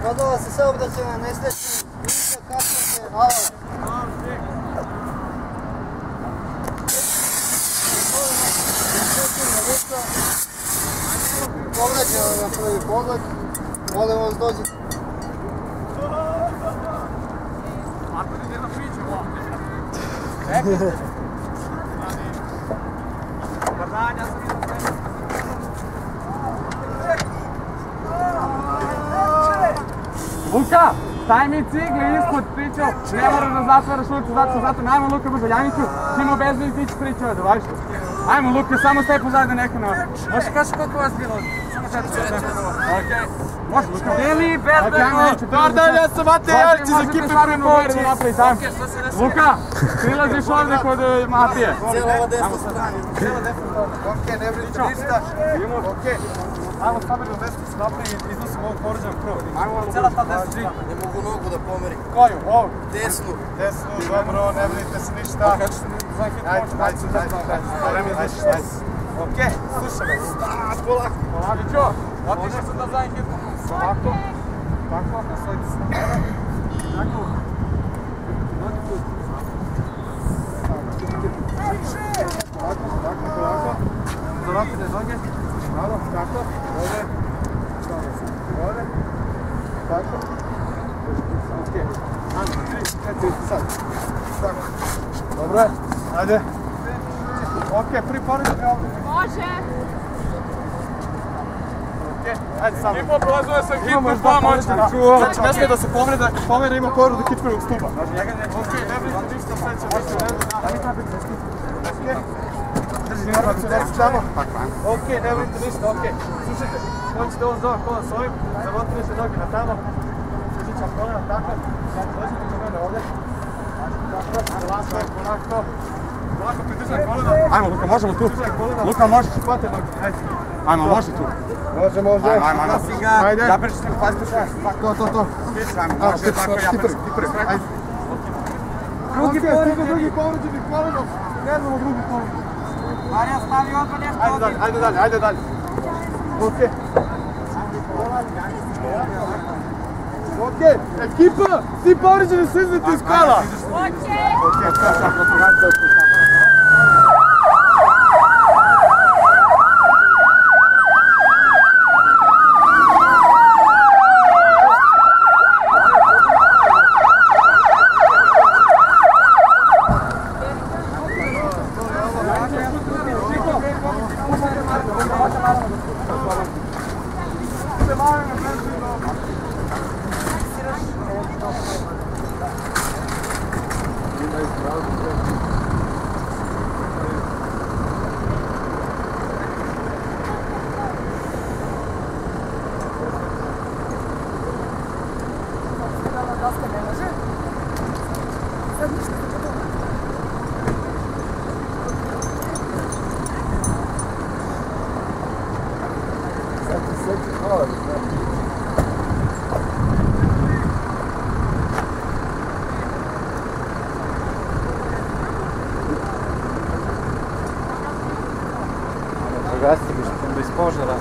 Dogodila se saobraćajna nesreća, vidite kako se hvala. Povraćamo na prvi pogled, molim vas dođite. Ako ne jedna priča ovdje. Čekajte. Pardon, ja sam vidio sve. Luka, staj mi cigli ispod pričao, ne moraš da zatvaraš ulicu, zato, najmo Luka brzo, Janiću, ti mu bezvezi ti ću pričao, da vaš? Ajmo Luka, samo staj pozadnje neka na... Možeš kaži koliko vas bilo? Samo sad ću okej. Može Luka. Deli, Berberko! Pardon, ja sam Mate Jarčić za ekipe Pripoči. Luka, prilaziš ovdje kod Matije. Cijela ova desna strana. Okej, ne brinite ništa. Okej. Ajmo stabilno desno se napravi i iznosimo ovog poređanog prvo. Cijela ta desna strana. Ne mogu nogu da pomerim. Koju? Ovu? Desnu. Desnu, dobro, ne brinite se ništa. Ajde. Okej, slušaj me. Polako. Polako. Otišao sam da zadnji hit. Ovako. Tako, naslojite se na mene. Tako. Nogi tu. Polako. Zaropite noge. Malo, tako. Ovdje. Ovdje. Tako. Okej. Ajde, 3, 4, sad. Tako. Dobro je. Ajde. Okej, priporučujem ovdje. Može! Ajde samo. Kipo prolazuje sa hitnom pomoć. Znači ne smije da se pomere, ima povredu kičmenog stupa. Okej, ne brinite ništa, sve će biti u redu. Drži informaciju, nesi tamo. Okej, ne brinite ništa, okej. Slušajte, hoćete ovo zove kola s ovim, zamotrite noge na tamo. Slušajte vam kolena tako. Dođite kod mene ovdje. Polako. Polako, pridržaj kolena. Ajmo, Luka, možemo tu. Luka, možeš. Hvate noge, ajde. Ajmo, može tu. Može. Ajde. Zapreš se, pazite šta. To. Može, tako, ja prvi. Ajde. Drugi povređeni kolenom. Ne znamo drugi kolenom. Marija, stavi odmah nešto. Ajde dalje. Okej, ekipa, svi povređeni su izveti iz kola. Okej, Gasite bez požara.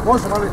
Može, mali.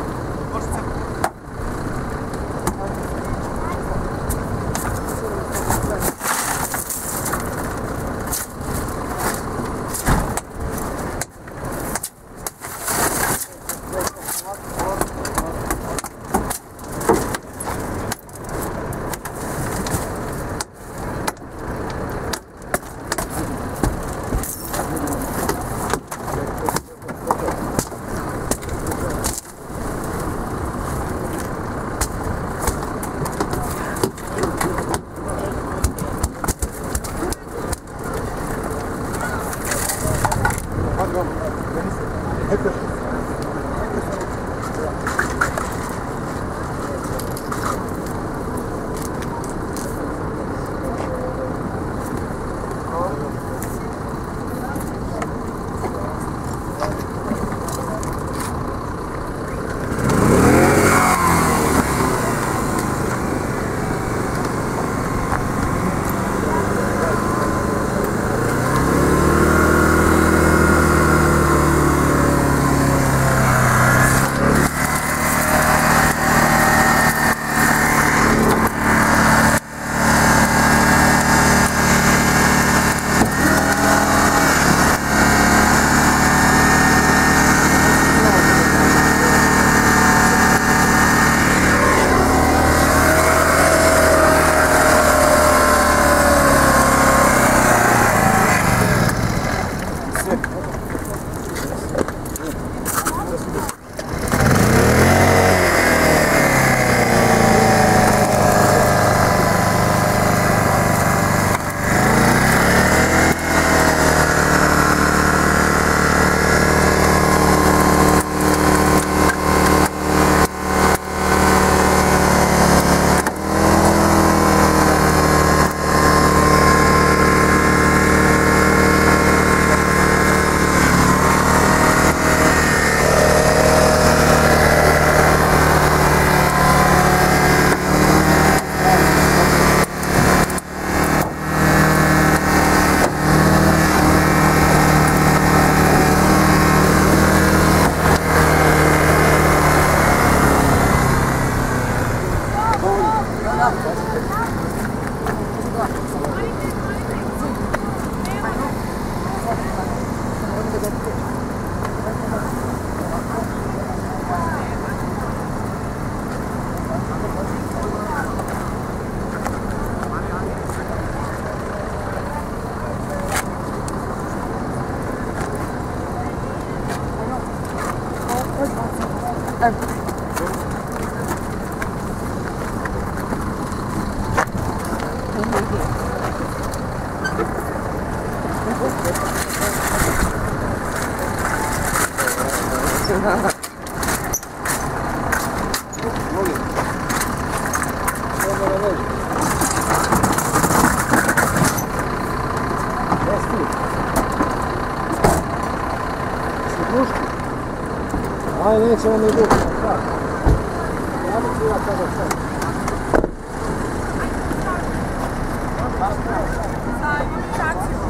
Aj, nećemo mi dugo. Ja mi ću ja kada sad. Sa imunizacijom.